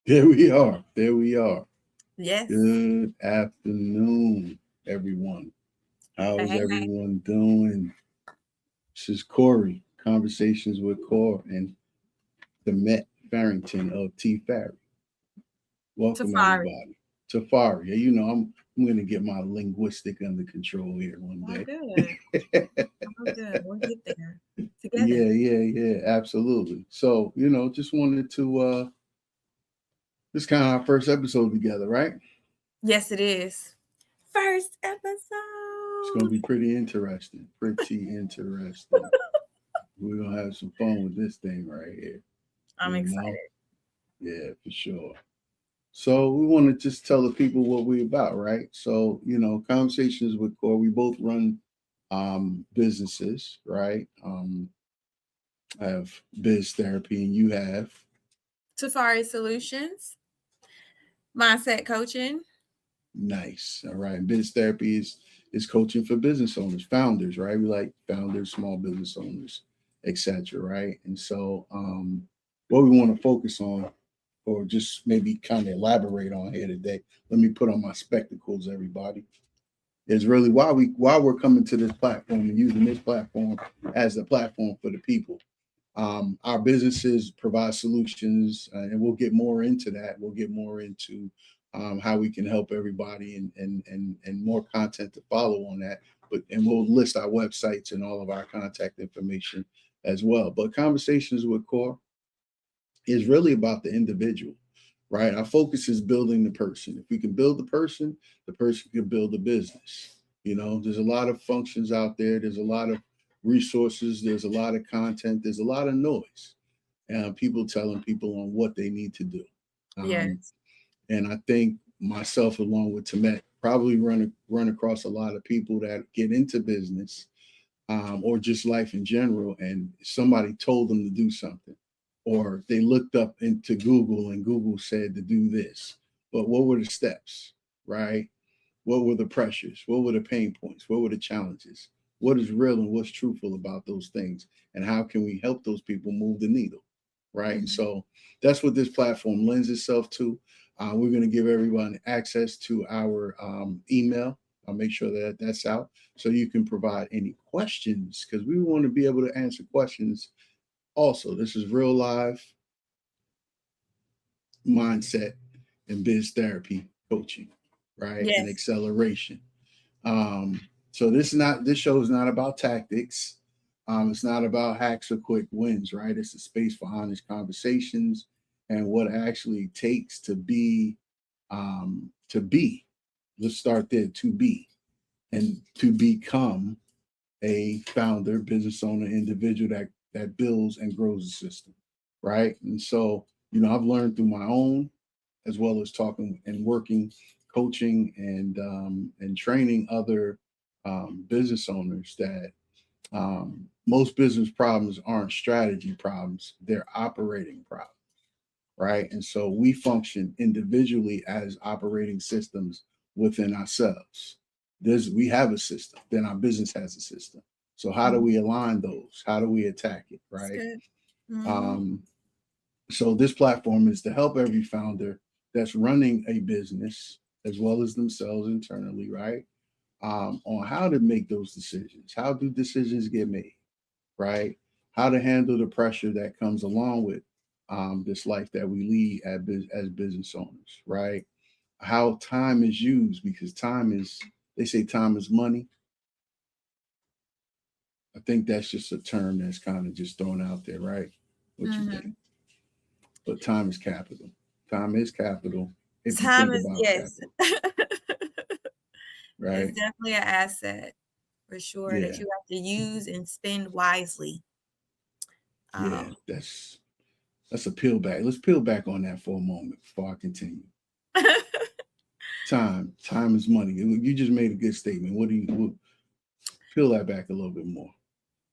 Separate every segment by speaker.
Speaker 1: There we are. There we are.
Speaker 2: Yes.
Speaker 1: Good afternoon, everyone. How is
Speaker 2: Hey, hey.
Speaker 1: everyone doing? This is Corey, Conversations with Kor and the Met Farrington of T. Farri. Welcome,
Speaker 2: T'Farri.
Speaker 1: everybody. Tafari. I'm going to get my linguistic under control here one
Speaker 2: All
Speaker 1: day.
Speaker 2: good. All good. We'll get there together.
Speaker 1: Yeah, absolutely. So, just wanted to, this kind of our first episode together, right?
Speaker 2: Yes, it is. First
Speaker 1: It's going to
Speaker 2: episode.
Speaker 1: be pretty interesting. Pretty interesting. We're going to have some fun with this thing right here.
Speaker 2: I'm
Speaker 1: You know?
Speaker 2: excited.
Speaker 1: Yeah, for sure. So we want to just tell the people what we're about, right? So, Conversations with Core, we both run businesses, right? I have biz therapy and you have
Speaker 2: T'Farri Solutions, mindset coaching.
Speaker 1: nice. All right. Biz therapy is coaching for business owners, founders, right? We like founders, small business owners, etc. Right. And so what we want to focus on or just maybe kind of elaborate on here today. Let me put on my spectacles, everybody. Is really why we're coming to this platform and using this platform as a platform for the people. Our businesses provide solutions, and we'll get more into that. We'll get more into how we can help everybody and more content to follow on that. And we'll list our websites and all of our contact information as well. But Conversations with Core is really about the individual, right? Our focus is building the person. If we can build the person can build a business. There's a lot of functions out there. There's a lot of resources. There's a lot of content. There's a lot of noise. And people telling people on what they need to do. Um,
Speaker 2: Yes.
Speaker 1: and I think myself, along with Tamet, probably run across a lot of people that get into business or just life in general, and somebody told them to do something, or they looked up into Google and Google said to do this. But what were the steps, right? What were the pressures? What were the pain points? What were the challenges? What is real and what's truthful about those things? And how can we help those people move the needle, right? And
Speaker 2: Mhm.
Speaker 1: so that's what this platform lends itself to. We're going to give everyone access to our email. I'll make sure that that's out so you can provide any questions because we want to be able to answer questions. Also, this is real live mindset and biz therapy coaching, right? And
Speaker 2: Yes.
Speaker 1: acceleration. Um, so this show is not about tactics. It's not about hacks or quick wins, right? It's a space for honest conversations and what it actually takes to be to be. Let's start there, to be and to become a founder, business owner, individual that builds and grows a system, right? And so, I've learned through my own, as well as talking and working, coaching and training other business owners that most business problems aren't strategy problems; they're operating problems, right? And so we function individually as operating systems within ourselves. We have a system, then our business has a system. So how do
Speaker 2: Mhm.
Speaker 1: we align those? How do we attack it,
Speaker 2: It's
Speaker 1: right?
Speaker 2: good. Hmm.
Speaker 1: Um, so this platform is to help every founder that's running a business as well as themselves internally, right? On how to make those decisions. How do decisions get made, right? How to handle the pressure that comes along with this life that we lead as business owners, right? How time is used because they say time is money. I think that's just a term that's kind of just thrown out there, right? What you think?
Speaker 2: Hmm.
Speaker 1: But time is capital. Time is capital if you
Speaker 2: Time
Speaker 1: think
Speaker 2: is,
Speaker 1: about
Speaker 2: yes.
Speaker 1: capital,
Speaker 2: It's
Speaker 1: right?
Speaker 2: definitely an asset for sure that
Speaker 1: Yeah,
Speaker 2: you have to use and spend wisely.
Speaker 1: yeah.
Speaker 2: Um,
Speaker 1: That's a peel back. Let's peel back on that for a moment before I continue. Time is money. You just made a good statement. Peel that back a little bit more?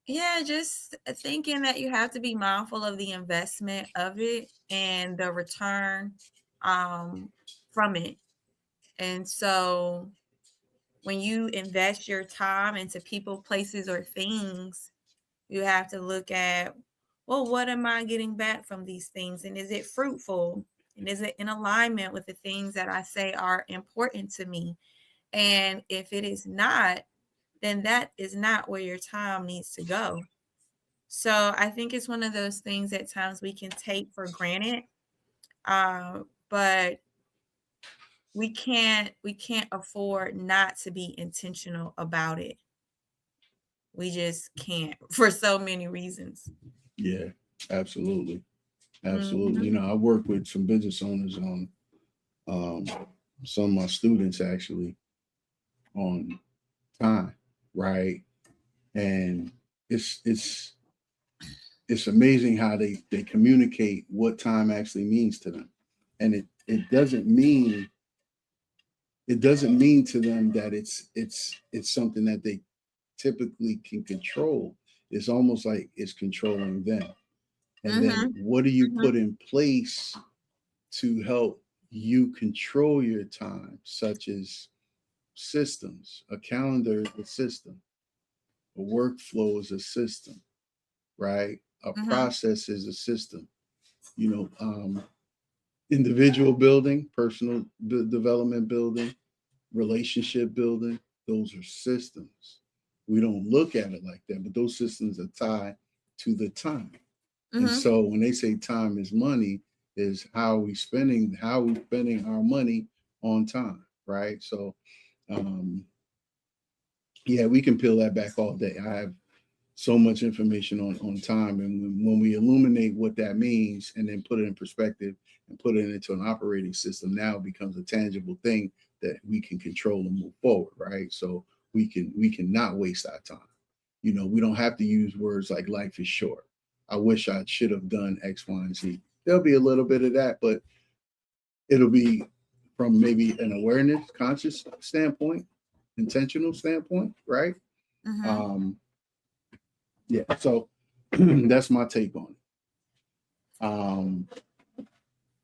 Speaker 2: yeah, just thinking that you have to be mindful of the investment of it and the return um, from it. And so when you invest your time into people, places, or things, you have to look at, well, what am I getting back from these things? And is it fruitful? And is it in alignment with the things that I say are important to me? And if it is not, then that is not where your time needs to go. So I think it's one of those things at times we can take for granted, but we can't afford not to be intentional about it. We just can't for so many reasons.
Speaker 1: Yeah, absolutely. Absolutely.
Speaker 2: Mhm.
Speaker 1: I work with some business owners on um, some of my students actually on time, right? And it's it's it's amazing how they communicate what time actually means to them. And it doesn't mean to them that it's something that they typically can control. It's almost like it's controlling them. And then
Speaker 2: Mhm.
Speaker 1: what do you
Speaker 2: Mhm.
Speaker 1: put in place to help you control your time, such as systems? A calendar is a system, a workflow is a system, right? A
Speaker 2: Mhm.
Speaker 1: process is a system. You know, individual building, personal development building, relationship building, those are systems. We don't look at it like that, but those systems are tied to the time. And
Speaker 2: Mhm.
Speaker 1: so when they say time is money, is how we spending our money on time, right? So yeah, we can peel that back all day. I have so much information on time, and when we illuminate what that means and then put it in perspective and put it into an operating system, now it becomes a tangible thing that we can control and move forward, right? So we can not waste our time. We don't have to use words like life is short. I wish I should have done X, Y, and Z. There'll be a little bit of that, but it'll be from maybe an awareness, conscious standpoint, intentional standpoint, right?
Speaker 2: Mhm.
Speaker 1: Um, yeah, so that's my take on it.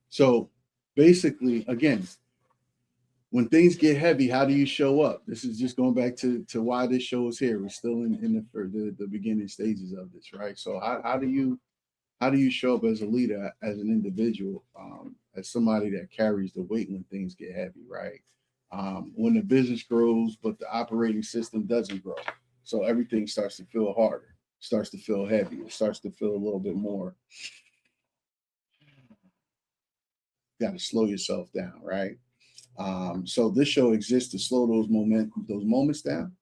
Speaker 1: So basically, again, when things get heavy, how do you show up? This is just going back to why this show is here. We're still in the beginning stages of this, right? So how do you show up as a leader, as an individual, as somebody that carries the weight when things get heavy, right? When the business grows, but the operating system doesn't grow, so everything starts to feel harder, starts to feel heavier, starts to feel a little bit more. You got to slow yourself down, right? So this show exists to slow those moments down,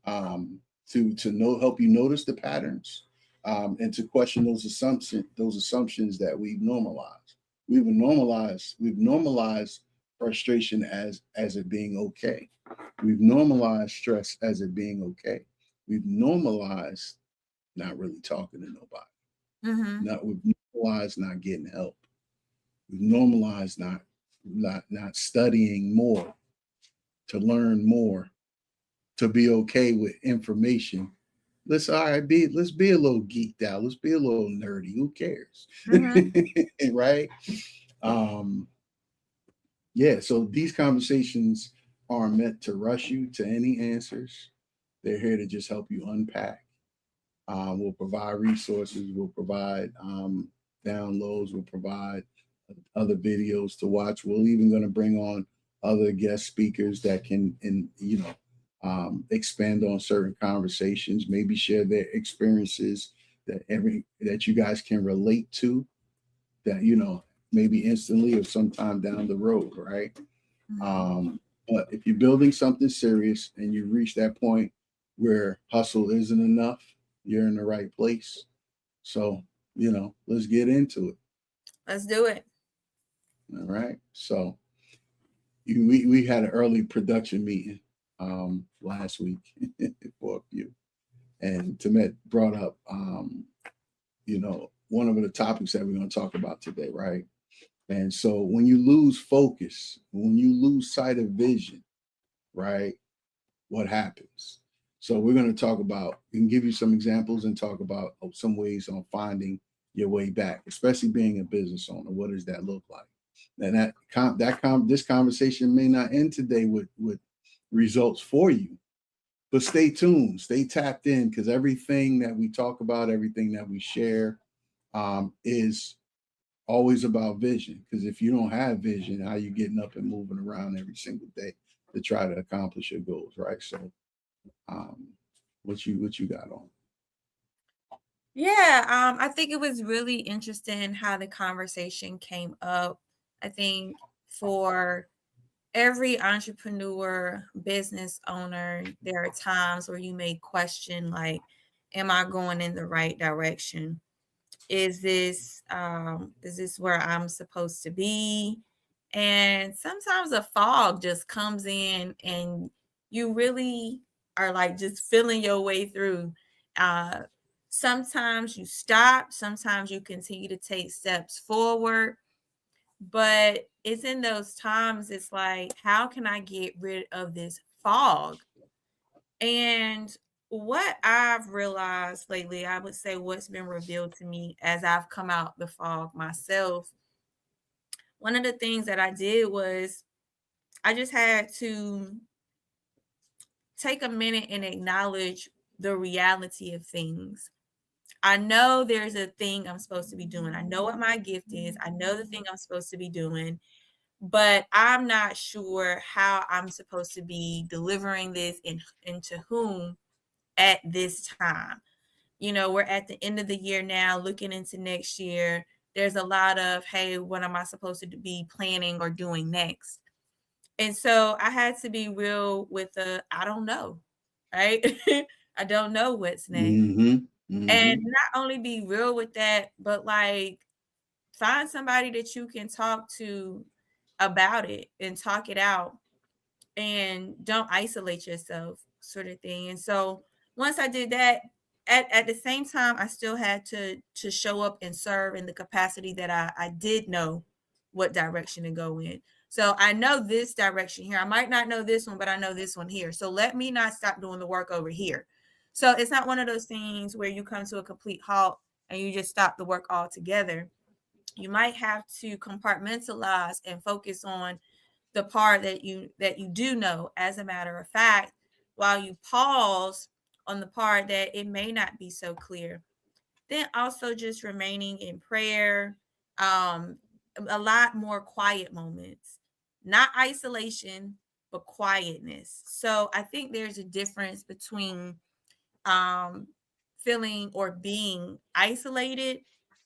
Speaker 1: to know help you notice the patterns, and to question those assumptions that we've normalized. We've normalized frustration as it being okay. We've normalized stress as it being okay. We've normalized not really talking to nobody.
Speaker 2: Mhm.
Speaker 1: We've normalized not getting help. We've normalized not studying more, to learn more, to be okay with information. Let's be a little geeked out. Let's be a little nerdy. Who cares?
Speaker 2: Mhm.
Speaker 1: Right? Um, yeah, so these conversations aren't meant to rush you to any answers. They're here to just help you unpack. We'll provide resources, we'll provide downloads, we'll provide other videos to watch. We're even going to bring on other guest speakers that can, expand on certain conversations, maybe share their experiences that you guys can relate to, that maybe instantly or sometime down the road, right?
Speaker 2: Mhm.
Speaker 1: But if you're building something serious and you reach that point where hustle isn't enough, you're in the right place. So, let's get into it.
Speaker 2: Let's do it.
Speaker 1: All right. So we had an early production meeting last week for a few. And Temet brought up one of the topics that we're going to talk about today, right? And so when you lose focus, when you lose sight of vision, right, what happens? So we're going to talk about, we can give you some examples and talk about some ways on finding your way back, especially being a business owner. What does that look like? And this conversation may not end today with results for you, but stay tuned, stay tapped in, because everything that we talk about, everything that we share, is always about vision. Because if you don't have vision, how you getting up and moving around every single day to try to accomplish your goals, right? So, um, what you got on?
Speaker 2: Yeah, I think it was really interesting how the conversation came up. I think for every entrepreneur, business owner, there are times where you may question, like, am I going in the right direction? Is this where I'm supposed to be? And sometimes a fog just comes in and you really are like just feeling your way through. Uh Sometimes you stop, sometimes you continue to take steps forward, but it's in those times it's like, how can I get rid of this fog? And what I've realized lately, I would say what's been revealed to me as I've come out the fog myself, one of the things that I did was I just had to take a minute and acknowledge the reality of things. I know there's a thing I'm supposed to be doing. I know what my gift is. I know the thing I'm supposed to be doing, but I'm not sure how I'm supposed to be delivering this and to whom at this time. You know, we're at the end of the year now, looking into next year. There's a lot of, hey, what am I supposed to be planning or doing next? And so I had to be real with the, I don't know, right? I don't know what's next.
Speaker 1: Mm-hmm.
Speaker 2: And
Speaker 1: Mm-hmm.
Speaker 2: not only be real with that, but like find somebody that you can talk to about it and talk it out and don't isolate yourself, sort of thing. And so once I did that, at the same time I still had to show up and serve in the capacity that I did know what direction to go in. So I know this direction here, I might not know this one, but I know this one here, so let me not stop doing the work over here. So it's not one of those things where you come to a complete halt and you just stop the work altogether. You might have to compartmentalize and focus on the part that you do know, as a matter of fact, while you pause on the part that it may not be so clear. Then also just remaining in prayer, um a lot more quiet moments, not isolation, but quietness. So I think there's a difference between um feeling or being isolated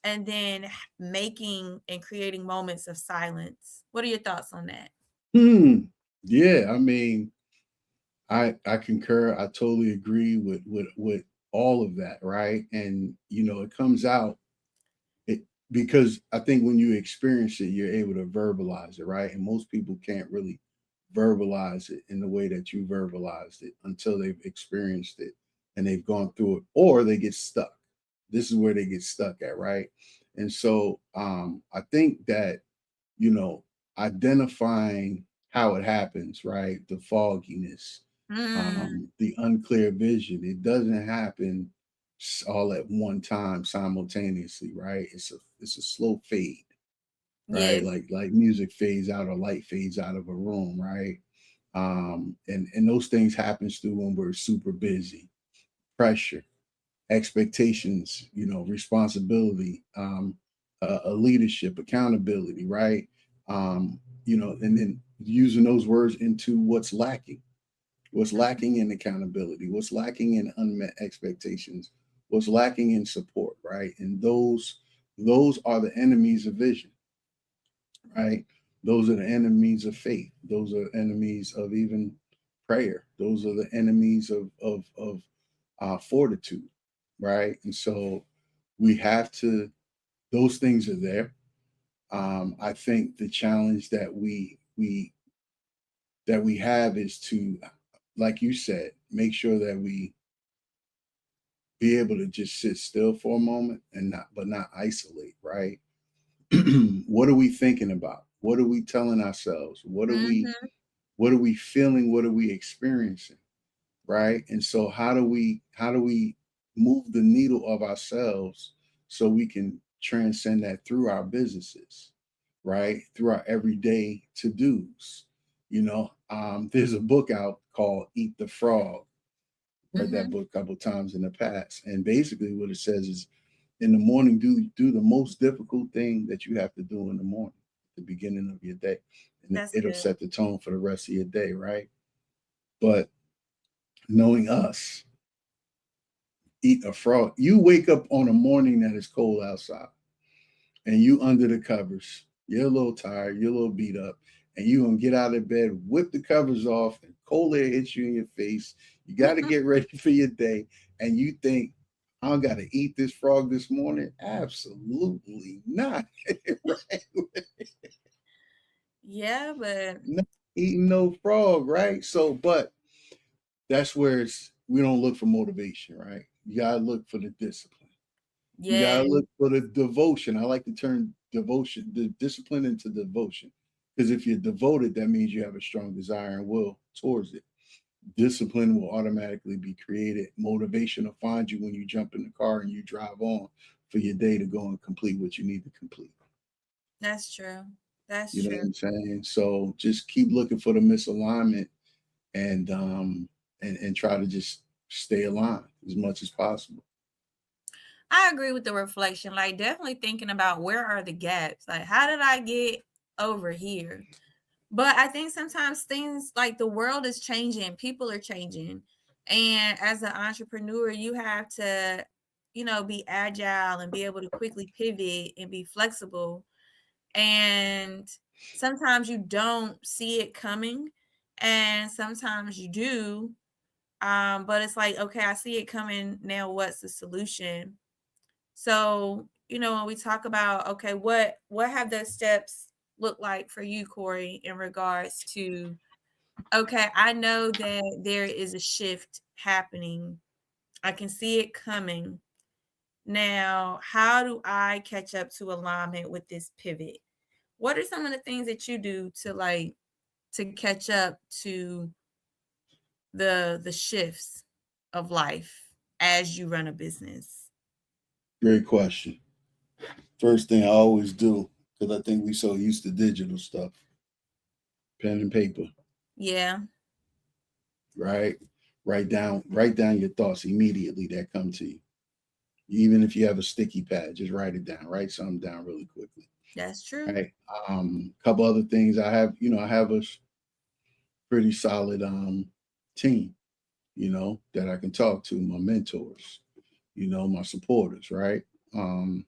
Speaker 2: and then making and creating moments of silence. What are your thoughts on that?
Speaker 1: Hmm. Yeah, I mean, I concur. I totally agree with all of that, right? And it comes out it because I think when you experience it, you're able to verbalize it, right? And most people can't really verbalize it in the way that you verbalized it until they've experienced it and they've gone through it, or they get stuck. This is where they get stuck at, right? And so I think that you know, identifying how it happens, right? The fogginess,
Speaker 2: Mm,
Speaker 1: the unclear vision. It doesn't happen all at one time simultaneously, right? It's a slow fade, right?
Speaker 2: yes.
Speaker 1: Like music fades out or light fades out of a room, right? And those things happens through when we're super busy, pressure, expectations, responsibility, a leadership, accountability, right? And then using those words into what's lacking in accountability, what's lacking in unmet expectations, what's lacking in support, right? And those are the enemies of vision, right? Those are the enemies of faith. Those are enemies of even prayer. Those are the enemies of fortitude, right? And so we have to. Those things are there. I think the challenge that we have is to, like you said, make sure that we be able to just sit still for a moment and not isolate, right? What are we thinking about? What are we telling ourselves?
Speaker 2: Mhm,
Speaker 1: What are we feeling? What are we experiencing? Right? And so how do we move the needle of ourselves so we can transcend that through our businesses, right? Through our everyday to-dos. There's a book out called Eat the Frog. Read that
Speaker 2: mhm,
Speaker 1: book a couple times in the past. And basically what it says is In the morning, do the most difficult thing that you have to do in the morning, the beginning of your day, and
Speaker 2: That's
Speaker 1: it'll
Speaker 2: good.
Speaker 1: set the tone for the rest of your day, right? But knowing us, eat a frog. You wake up on a morning that is cold outside, and you under the covers. You're a little tired, you're a little beat up, and you gonna get out of bed, whip the covers off, and cold air hits you in your face. You got to get ready for your day, and you think, I gotta eat this frog this morning? Absolutely not. Right?
Speaker 2: Yeah, but
Speaker 1: Not eating no frog, right? So, but that's where we don't look for motivation, right? You gotta look for the discipline. You
Speaker 2: yeah,
Speaker 1: gotta look for the devotion. I like to turn devotion, the discipline into devotion. Because if you're devoted, that means you have a strong desire and will towards it. Discipline will automatically be created. Motivation will find you when you jump in the car and you drive on for your day to go and complete what you need to complete.
Speaker 2: that's true. That's
Speaker 1: You know
Speaker 2: true.
Speaker 1: what I'm saying? So just keep looking for the misalignment and and try to just stay aligned as much as possible.
Speaker 2: I agree with the reflection. Like, definitely thinking about where are the gaps? Like, how did I get over here? But I think sometimes things like the world is changing, people are changing. And as an entrepreneur, you have to, be agile and be able to quickly pivot and be flexible. And sometimes you don't see it coming, and sometimes you do. But it's like, okay, I see it coming. Now, what's the solution? So, when we talk about, okay, what have those steps look like for you, Corey, in regards to, okay, I know that there is a shift happening. I can see it coming. Now, how do I catch up to alignment with this pivot? What are some of the things that you do to catch up to the shifts of life as you run a business?
Speaker 1: Great question. First thing I always do, because I think we so used to digital stuff, pen and paper,
Speaker 2: Yeah,
Speaker 1: right? Write down your thoughts immediately that come to you. Even if you have a sticky pad, just write it down. Write something down really quickly.
Speaker 2: that's true.
Speaker 1: Right. Couple other things I have, I have a pretty solid team, that I can talk to, my mentors, my supporters, right? Um,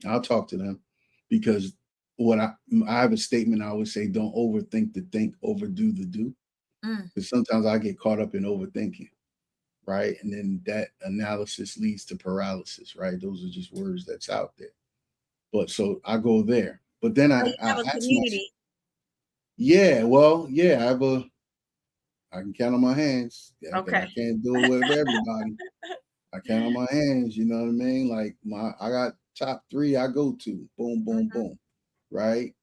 Speaker 1: I'll talk to them because what I have a statement I always say: don't overthink the think, overdo the do.
Speaker 2: Mm,
Speaker 1: Because sometimes I get caught up in overthinking, right? And then that analysis leads to paralysis, right? Those are just words that's out there. But so I go there. But then
Speaker 2: so you
Speaker 1: I
Speaker 2: have a
Speaker 1: ask myself,
Speaker 2: community.
Speaker 1: yeah, well, yeah, I can count on my hands. Yeah, because I
Speaker 2: Okay.
Speaker 1: can't do it with everybody. I count on my hands, you know what I mean? Like I got top three I go to. Boom, boom,
Speaker 2: Mhm,
Speaker 1: boom. Right?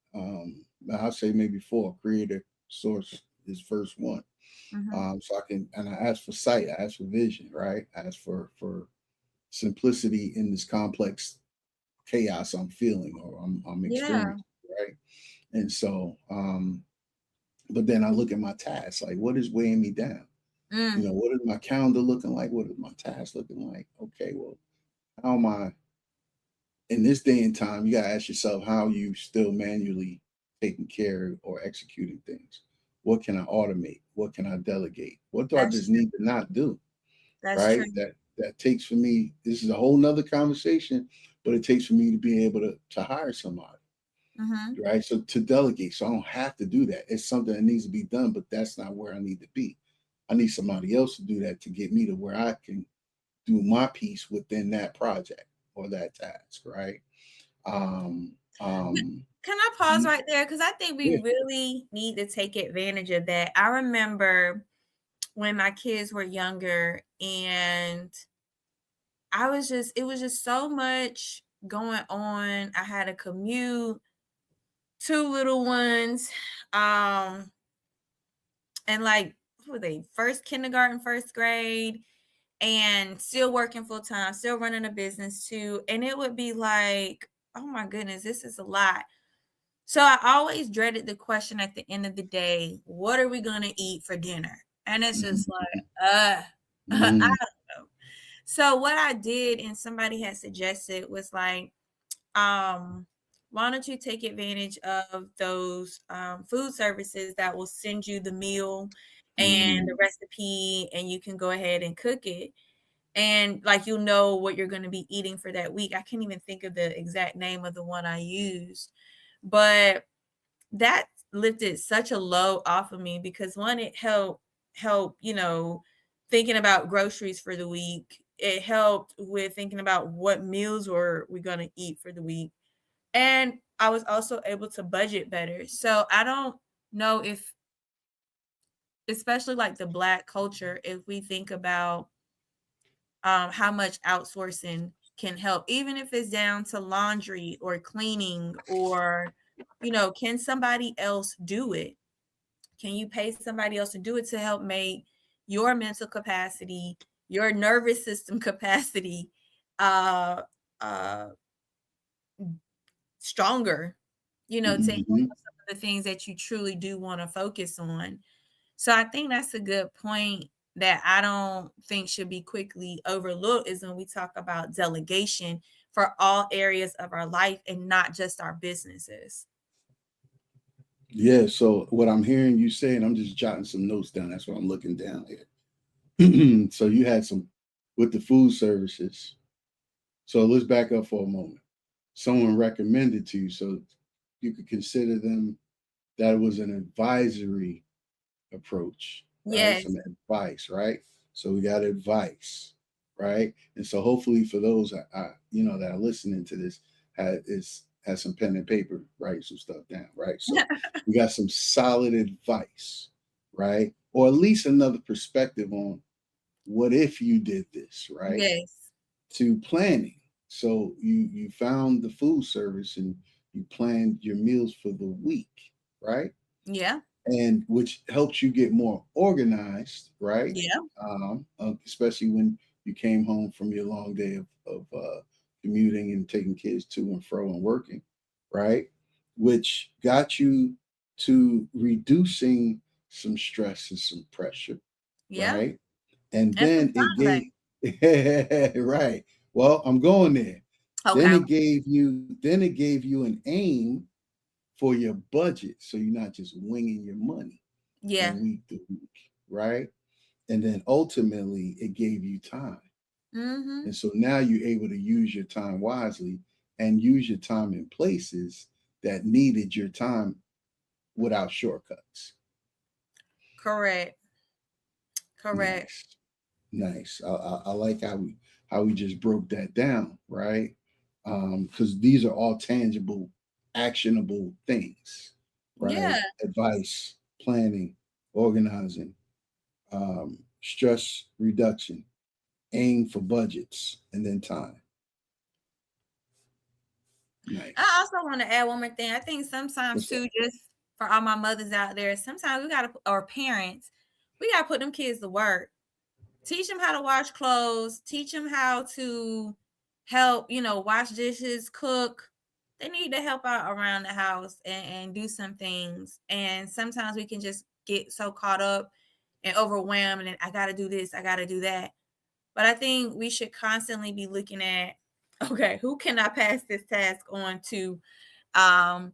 Speaker 1: I'll say maybe four. Creator source is first one.
Speaker 2: mhm.
Speaker 1: So I can and I ask for sight, I ask for vision, right? I ask for simplicity in this complex chaos I'm feeling or I'm
Speaker 2: Yeah.
Speaker 1: experiencing, right? And so but then I look at my tasks, like what is weighing me down?
Speaker 2: Mm,
Speaker 1: What is my calendar looking like? What is my task looking like? Okay, well, how am I in this day and time? You gotta ask yourself how you still manually taking care or executing things. What can I automate? What can I delegate? What do I
Speaker 2: that's
Speaker 1: just
Speaker 2: true.
Speaker 1: need to not do?
Speaker 2: That's true.
Speaker 1: Right? That takes for me. This is a whole nother conversation, but it takes for me to be able to hire somebody,
Speaker 2: Mhm.
Speaker 1: right? So to delegate, so I don't have to do that. It's something that needs to be done, but that's not where I need to be. I need somebody else to do that to get me to where I can do my piece within that project or that task, right? Um, um,
Speaker 2: Can I pause right there? Because I think we
Speaker 1: yeah,
Speaker 2: really need to take advantage of that. I remember when my kids were younger, and it was just so much going on. I had a commute, two little ones, um, and like, who were they? First kindergarten, first grade, and still working full time, still running a business too. And it would be like, oh my goodness, this is a lot. So I always dreaded the question at the end of the day, what are we gonna eat for dinner? And it's just
Speaker 1: mhm,
Speaker 2: like, I
Speaker 1: mhm,
Speaker 2: don't know. So what I did and somebody had suggested was like, um, why don't you take advantage of those food services that will send you the meal and the
Speaker 1: Mhm.
Speaker 2: recipe, and you can go ahead and cook it. And like you'll know what you're going to be eating for that week. I can't even think of the exact name of the one I used, but that lifted such a load off of me because one, it helped, thinking about groceries for the week. It helped with thinking about what meals were we going to eat for the week. And I was also able to budget better. So I don't know if, especially like the Black culture, if we think about how much outsourcing can help, even if it's down to laundry or cleaning, or, can somebody else do it? Can you pay somebody else to do it to help make your mental capacity, your nervous system capacity, uh, uh, stronger, to handle
Speaker 1: Mhm.
Speaker 2: some of the things that you truly do want to focus on. So I think that's a good point that I don't think should be quickly overlooked is when we talk about delegation for all areas of our life and not just our businesses.
Speaker 1: Yeah, so what I'm hearing you say, and I'm just jotting some notes down. That's what I'm looking down here. So you had some with the food services. So let's back up for a moment. Someone recommended to you, so you could consider them that it was an advisory approach, right? Some
Speaker 2: Yes.
Speaker 1: advice, right? So we got advice, right? And so hopefully for those that are listening to this has some pen and paper, write some stuff down, right? So we got some solid advice, right? Or at least another perspective on what if you did this, right?
Speaker 2: Yes.
Speaker 1: To planning. So you found the food service and you planned your meals for the week, right?
Speaker 2: Yeah.
Speaker 1: And which helps you get more organized, right?
Speaker 2: Yeah.
Speaker 1: Especially when you came home from your long day of commuting and taking kids to and fro and working, right? Which got you to reducing some stress and some pressure,
Speaker 2: Yeah.
Speaker 1: right? And
Speaker 2: And some
Speaker 1: then it
Speaker 2: time
Speaker 1: gave right. Well, I'm going there.
Speaker 2: back. Okay.
Speaker 1: Then it gave you an aim for your budget, so you're not just winging your money
Speaker 2: Yeah.
Speaker 1: from week to week, right? And then ultimately, it gave you time,
Speaker 2: Mm-hmm.
Speaker 1: and so now you're able to use your time wisely and use your time in places that needed your time without shortcuts.
Speaker 2: Correct. Correct.
Speaker 1: Nice. Nice. I like how we just broke that down, right? Because these are all tangible, actionable things,
Speaker 2: Yeah.
Speaker 1: right? Advice, planning, organizing, stress reduction, aim for budgets, and then time.
Speaker 2: I
Speaker 1: Nice.
Speaker 2: also want to add one more thing. I think sometimes
Speaker 1: What's that?
Speaker 2: too, just for all my mothers out there, sometimes we gotta, or parents, we gotta put them kids to work. Teach them how to wash clothes. Teach them how to help, wash dishes, cook. They need to help out around the house and do some things. And sometimes we can just get so caught up and overwhelmed, and I gotta do this, I gotta do that. But I think we should constantly be looking at, okay, who can I pass this task on to? Um,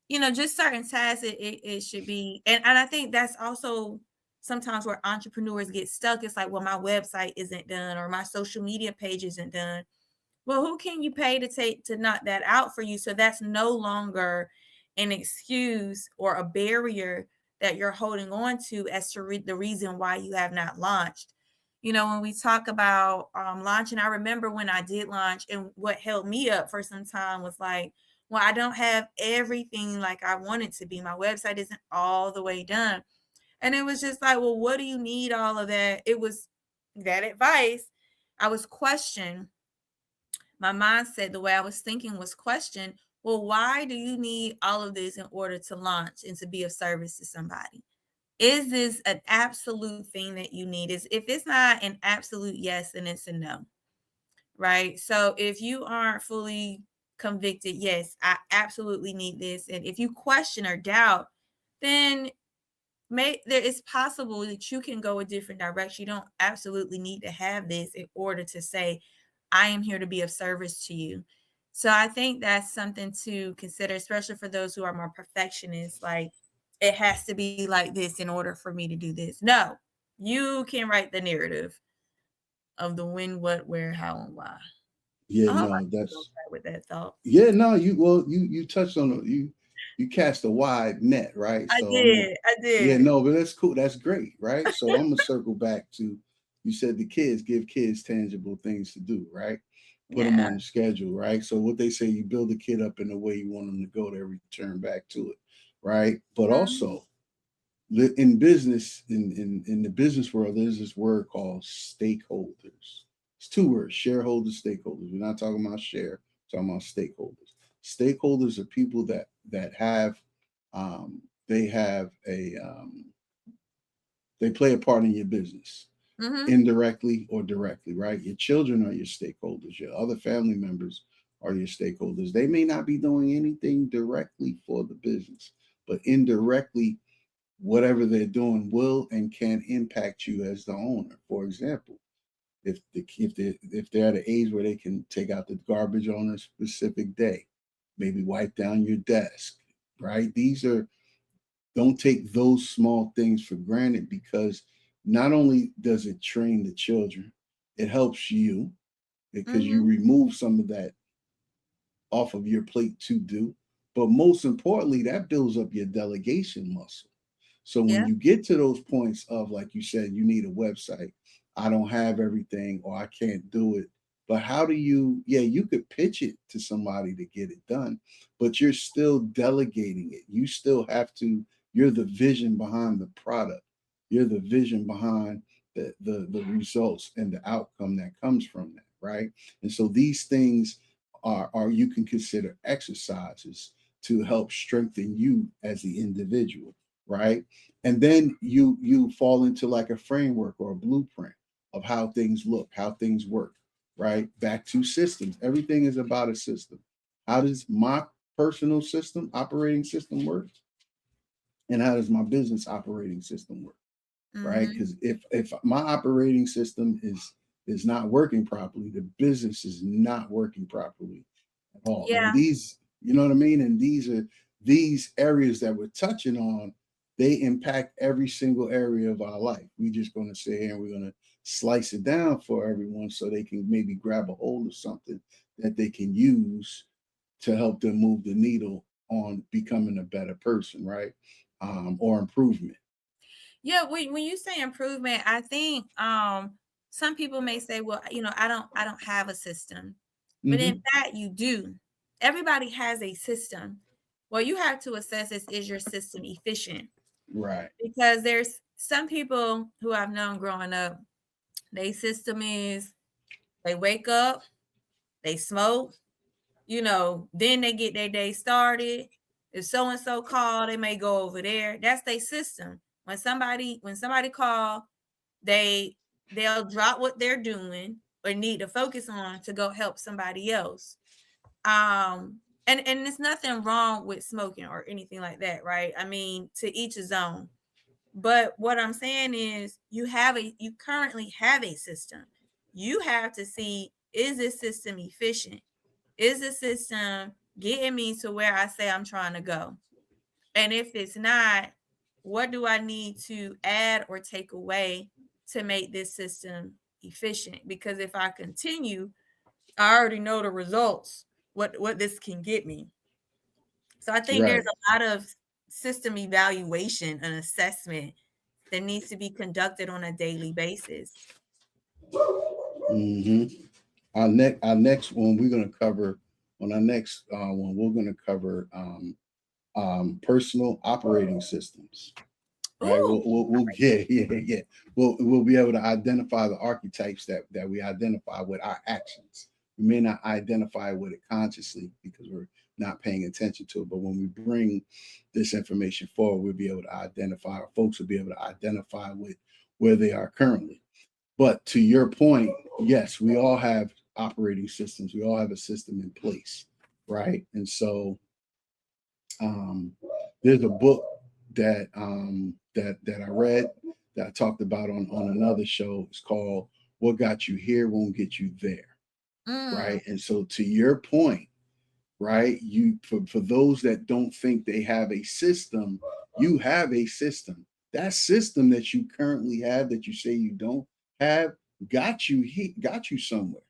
Speaker 2: just certain tasks it should be. And I think that's also sometimes where entrepreneurs get stuck. It's like, well, my website isn't done or my social media page isn't done. Well, who can you pay to knock that out for you? So that's no longer an excuse or a barrier that you're holding on to as to the reason why you have not launched. When we talk about launching, I remember when I did launch, and what held me up for some time was like, well, I don't have everything like I want it to be. My website isn't all the way done. And it was just like, well, what do you need all of that? It was that advice. I was questioned. My mindset, the way I was thinking was question, well, why do you need all of this in order to launch and to be of service to somebody? Is this an absolute thing that you need? Is if it's not an absolute yes, then it's a no. Right. So if you aren't fully convicted, yes, I absolutely need this. And if you question or doubt, then there is possible that you can go a different direction. You don't absolutely need to have this in order to say, I am here to be of service to you. So I think that's something to consider, especially for those who are more perfectionists. Like, it has to be like this in order for me to do this. No, you can write the narrative of the when, what, where, how, and why.
Speaker 1: Yeah,
Speaker 2: I hope I
Speaker 1: no,
Speaker 2: can go
Speaker 1: that's
Speaker 2: back with that thought.
Speaker 1: yeah, no, you touched on it. You cast a wide net, right?
Speaker 2: I
Speaker 1: So I'm a
Speaker 2: did. I
Speaker 1: yeah,
Speaker 2: did.
Speaker 1: no, but that's cool. That's great, right? So I'm gonna circle back to you said the kids give kids tangible things to do, right? Put them
Speaker 2: Yeah.
Speaker 1: on the schedule, right? So what they say, you build a kid up in the way you want them to go, they return back to it, right? But
Speaker 2: Mhm.
Speaker 1: also in business, in the business world, there's this word called stakeholders. It's two words: shareholders, stakeholders. We're not talking about share, we're talking about stakeholders. Stakeholders are people that have they have a they play a part in your business
Speaker 2: Mhm.
Speaker 1: indirectly or directly, right? Your children are your stakeholders. Your other family members are your stakeholders. They may not be doing anything directly for the business, but indirectly whatever they're doing will and can impact you as the owner. For example, if they're at an age where they can take out the garbage on a specific day, maybe wipe down your desk, right? These are don't take those small things for granted, because not only does it train the children, it helps you because you
Speaker 2: Mhm.
Speaker 1: remove some of that off of your plate to do. But most importantly, that builds up your delegation muscle. So when
Speaker 2: Yeah.
Speaker 1: you get to those points of, like you said, you need a website, I don't have everything or I can't do it. But how do you, yeah, you could pitch it to somebody to get it done, but you're still delegating it. You still have to, you're the vision behind the product. You're the vision behind the results and the outcome that comes from that, right? And so these things are you can consider exercises to help strengthen you as the individual, right? And then you fall into like a framework or a blueprint of how things look, how things work, right? Back to systems. Everything is about a system. How does my personal system operating system work, and how does my business operating system work, right?
Speaker 2: Mhm.
Speaker 1: Because if my operating system is not working properly, the business is not working properly at all. And
Speaker 2: Yeah.
Speaker 1: these, you know what I mean? And these areas that we're touching on, they impact every single area of our life. We're just going to sit here and we're going to slice it down for everyone so they can maybe grab a hold of something that they can use to help them move the needle on becoming a better person, right? Or improvement.
Speaker 2: Yeah, when you say improvement, I think some people may say, well, I don't have a system. But in
Speaker 1: Hmm.
Speaker 2: fact, you do. Everybody has a system. Well, you have to assess, is your system efficient?
Speaker 1: Right.
Speaker 2: Because there's some people who I've known growing up, their system is they wake up, they smoke, then they get their day started. If so and so call, they may go over there. That's their system. When somebody call, they they'll drop what they're doing or need to focus on to go help somebody else. And there's nothing wrong with smoking or anything like that, right? I mean, to each his own. But what I'm saying is you currently have a system. You have to see, is this system efficient? Is the system getting me to where I say I'm trying to go? And if it's not, what do I need to add or take away to make this system efficient? Because if I continue, I already know the results, what this can get me. So I think there's
Speaker 1: Right.
Speaker 2: a lot of system evaluation and assessment that needs to be conducted on a daily basis.
Speaker 1: Hmm. Our next one we're going to cover on our next one we're going to cover personal operating systems, right?
Speaker 2: Ooh,
Speaker 1: We'll yeah. We'll be able to identify the archetypes that we identify with our actions. We may not identify with it consciously because we're not paying attention to it, but when we bring this information forward, we'll be able to identify, or folks will be able to identify with where they are currently. But to your point, yes, we all have operating systems. We all have a system in place, right? And so um, there's a book that that I read that I talked about on another show. It's called "What Got You Here Won't Get You There,"
Speaker 2: Mm,
Speaker 1: right? And so, to your point, right, you for those that don't think they have a system, you have a system. That system that you currently have that you say you don't have got you somewhere.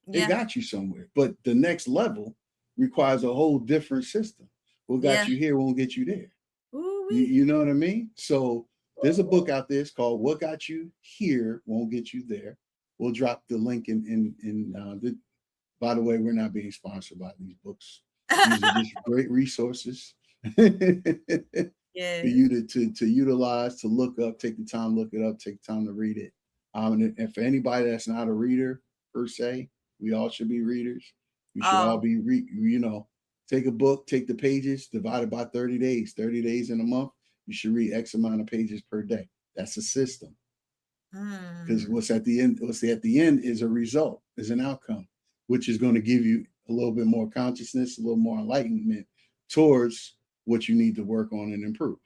Speaker 1: It
Speaker 2: yeah.
Speaker 1: got you somewhere. But the next level requires a whole different system. What got
Speaker 2: Yeah.
Speaker 1: you here won't get you there.
Speaker 2: Ooh-wee.
Speaker 1: You know what I mean? So there's a book out there. It's called "What Got You Here Won't Get You There." We'll drop the link in the. By the way, we're not being sponsored by these books. These are just great resources for
Speaker 2: Yes.
Speaker 1: you to utilize, to look up, take the time, look it up, take the time to read it. And for anybody that's not a reader per se, we all should be readers. We should all
Speaker 2: Oh,
Speaker 1: be, take a book, take the pages, divide it by 30 days. 30 days in a month, you should read X amount of pages per day. That's a system. Because
Speaker 2: mm,
Speaker 1: what's at the end is a result, is an outcome, which is going to give you a little bit more consciousness, a little more enlightenment towards what you need to work on and improve.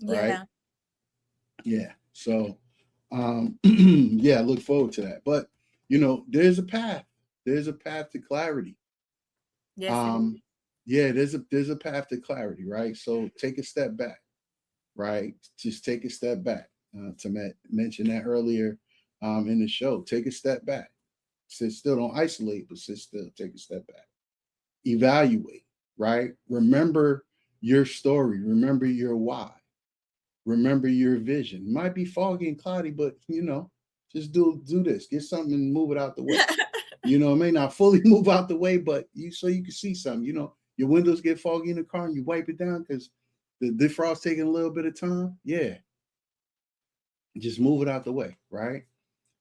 Speaker 1: Right?
Speaker 2: yeah.
Speaker 1: Yeah. So yeah, look forward to that. But there's a path. There's a path to clarity.
Speaker 2: Yes, it is.
Speaker 1: Um, yeah, there's a path to clarity, right? So take a step back, right? Just take a step back. To mention that earlier in the show, take a step back. Sit still, don't isolate, but sit still, take a step back. Evaluate, right? Remember your story, remember your why, remember your vision. It might be foggy and cloudy, but just do this. Get something and move it out the way. It may not fully move out the way, but you can see something. Your windows get foggy in the car and you wipe it down because the defrost taking a little bit of time. Yeah, just move it out the way, right?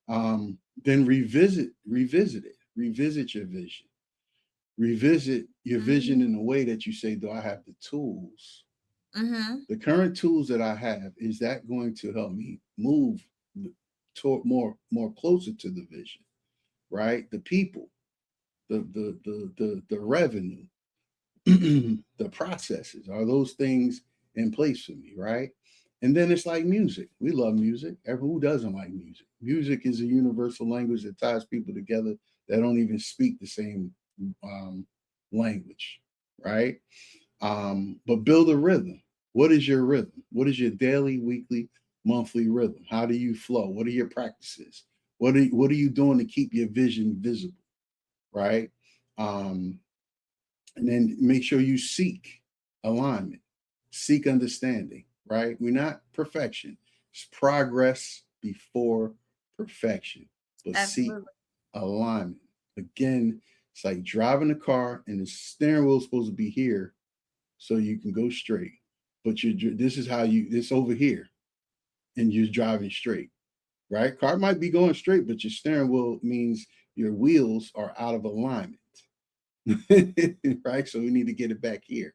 Speaker 1: Then revisit it, revisit your vision, revisit your vision in a way that you say, do I have the tools?
Speaker 2: Mm-hmm.
Speaker 1: The current tools that I have, is that going to help me move toward more closer to the vision, right? The people, the revenue, the processes, are those things in place for me, right? And then it's like music. We love music. Who doesn't like music? Music is a universal language that ties people together that don't even speak the same um, language, right? But build a rhythm. What is your rhythm? What is your daily, weekly, monthly rhythm? How do you flow? What are your practices? What are you doing to keep your vision visible, right? Um, and then make sure you seek alignment, seek understanding, right? We're not perfection. It's progress before perfection, but seek
Speaker 2: Absolutely.
Speaker 1: alignment. Again, it's like driving a car and the steering wheel is supposed to be here so you can go straight. But this is how this over here and you're driving straight, right? Car might be going straight, but your steering wheel means your wheels are out of alignment. Right? So we need to get it back here.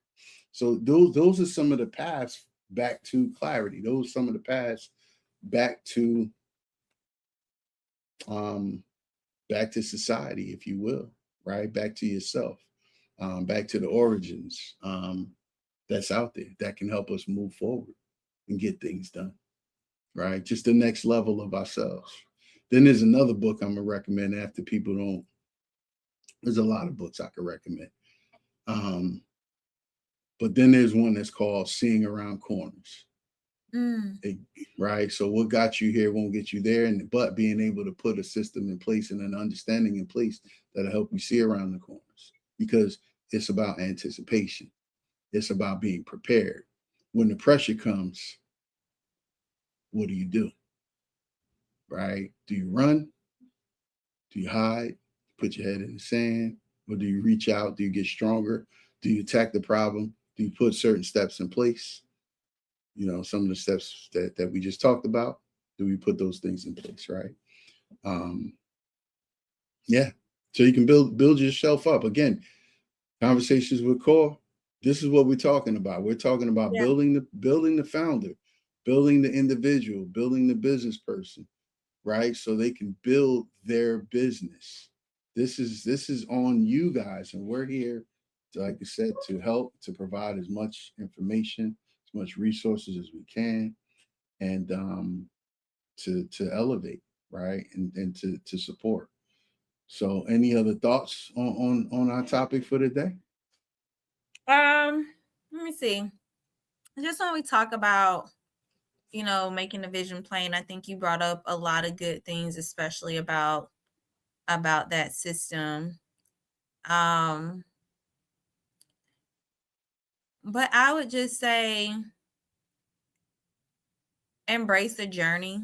Speaker 1: So those are some of the paths back to clarity. Those are some of the paths back to um, back to society, if you will, right? Back to yourself, back to the origins that's out there that can help us move forward and get things done, right? Just the next level of ourselves. Then there's another book I'm gonna recommend after people don't. There's a lot of books I could recommend. Um, But then there's one that's called Seeing Around Corners.
Speaker 2: Mm,
Speaker 1: It- right? So what got you here won't get you there, and but being able to put a system in place and an understanding in place that'll help you see around the corners. Because it's about anticipation. It's about being prepared. When the pressure comes, what do you do? Right? Do you run? Do you hide? Put your head in the sand? Or do you reach out? Do you get stronger? Do you attack the problem? Do you put certain steps in place? Some of the steps that we just talked about, do we put those things in place, right? um yeah, so you can build yourself up. Again, conversations with Core, this is what we're talking about. We're talking about
Speaker 2: yeah.
Speaker 1: building the founder, building the individual, building the business person, right? So they can build their business. This is on you guys, and we're here to, like I said, to help, to provide as much information, as much resources as we can. and to elevate, right, and to support. So, any other thoughts on our topic for today?
Speaker 2: Let me see. Just when we talk about, making a vision plain, I think you brought up a lot of good things, especially about that system. Um, but I would just say embrace the journey,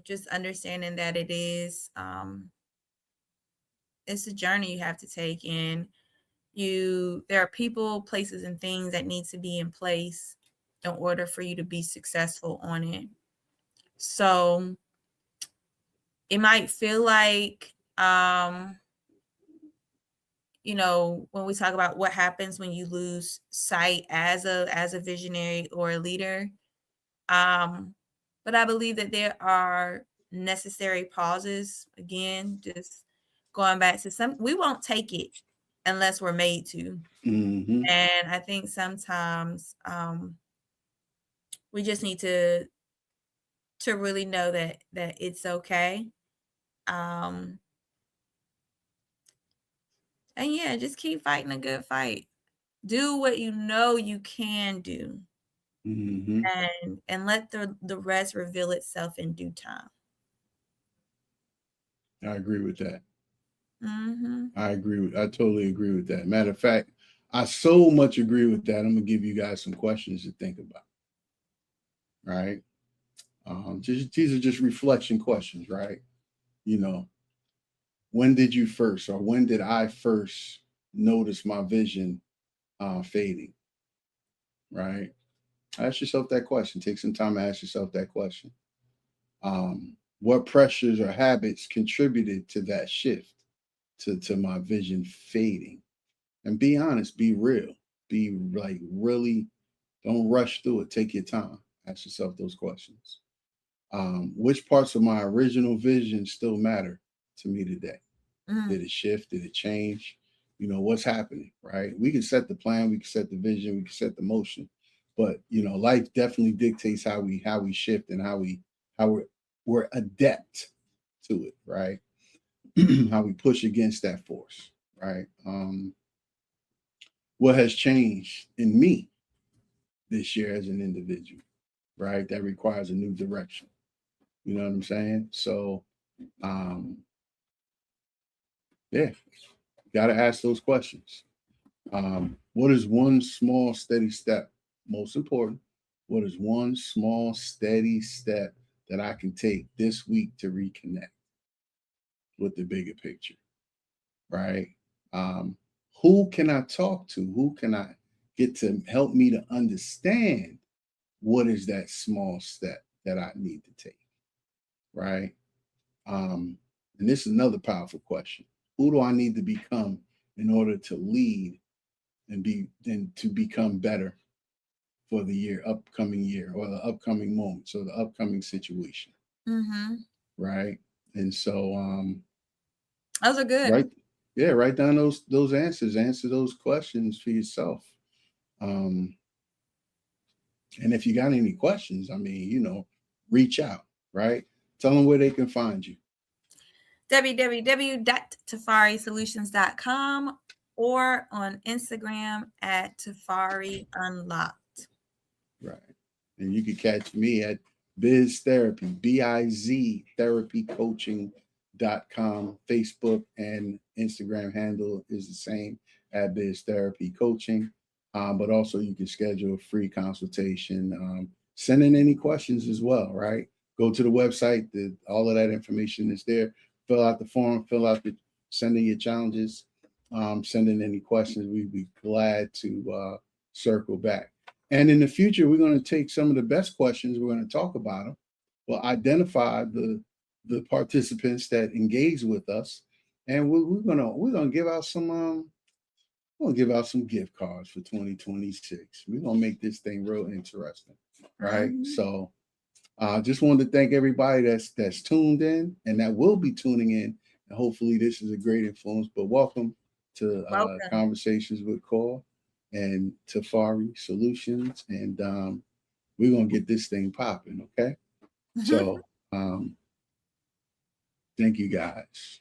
Speaker 2: just understanding that it's a journey you have to take, and there are people, places, and things that need to be in place in order for you to be successful on it. So it might feel like, when we talk about what happens when you lose sight as a visionary or a leader, um, but I believe that there are necessary pauses. Again, just going back to we won't take it unless we're made to.
Speaker 1: Mm-hmm.
Speaker 2: And I think sometimes we just need to really know that it's okay. Um, and yeah, just keep fighting a good fight. Do what you know you can do,
Speaker 1: Mm-hmm.
Speaker 2: and let the rest reveal itself in due time.
Speaker 1: I agree with that.
Speaker 2: Hmm.
Speaker 1: I totally agree with that. Matter of fact, I so much agree with that. I'm gonna give you guys some questions to think about. Right. Just these are just reflection questions, right? You know, when did you first, or when did I first notice my vision fading? Right. Ask yourself that question. Take some time to ask yourself that question. What pressures or habits contributed to that shift, to my vision fading? And be honest, be real, be like really, don't rush through it. Take your time. Ask yourself those questions. Which parts of my original vision still matter to me today? Did
Speaker 2: Mm,
Speaker 1: it shift? Did it change? What's happening, right? We can set the plan, we can set the vision, we can set the motion, but life definitely dictates how we shift and how we're adept to it, right? How we push against that force, right? What has changed in me this year as an individual, right? That requires a new direction. You know what I'm saying? So, um, yeah, got to ask those questions. What is one small, steady step? Most important, what is one small, steady step that I can take this week to reconnect with the bigger picture, right? Um, who can I talk to? Who can I get to help me to understand what is that small step that I need to take, right? Um, and this is another powerful question. Who do I need to become in order to lead and to become better for the upcoming year, or the upcoming moments, or the upcoming situation,
Speaker 2: mm-hmm.
Speaker 1: right? And so,
Speaker 2: Those are good.
Speaker 1: right, yeah, write down those answers, answer those questions for yourself. Um, and if you got any questions, I mean, reach out, right? Tell them where they can find you.
Speaker 2: www.tafarisolutions.com or on Instagram at Tafari Unlocked.
Speaker 1: Right. And you can catch me at Biz Therapy, BIZ Therapy Coaching.com. Facebook and Instagram handle is the same, at Biz Therapy Coaching. But also, you can schedule a free consultation. Send in any questions as well, right? Go to the website. All of that information is there. Fill out the form, send in your challenges, send in any questions. We'd be glad to circle back. And in the future, we're going to take some of the best questions. We're going to talk about them. We'll identify the participants that engage with us, and we're gonna give out some gift cards for 2026. We're gonna make this thing real interesting, right?
Speaker 2: Mhm.
Speaker 1: So, just wanted to thank everybody that's tuned in and that will be tuning in. And hopefully, this is a great influence. But welcome to
Speaker 2: Welcome.
Speaker 1: Conversations with Kor and T'Farri Solutions. And we're gonna get this thing popping. Okay. So thank you guys.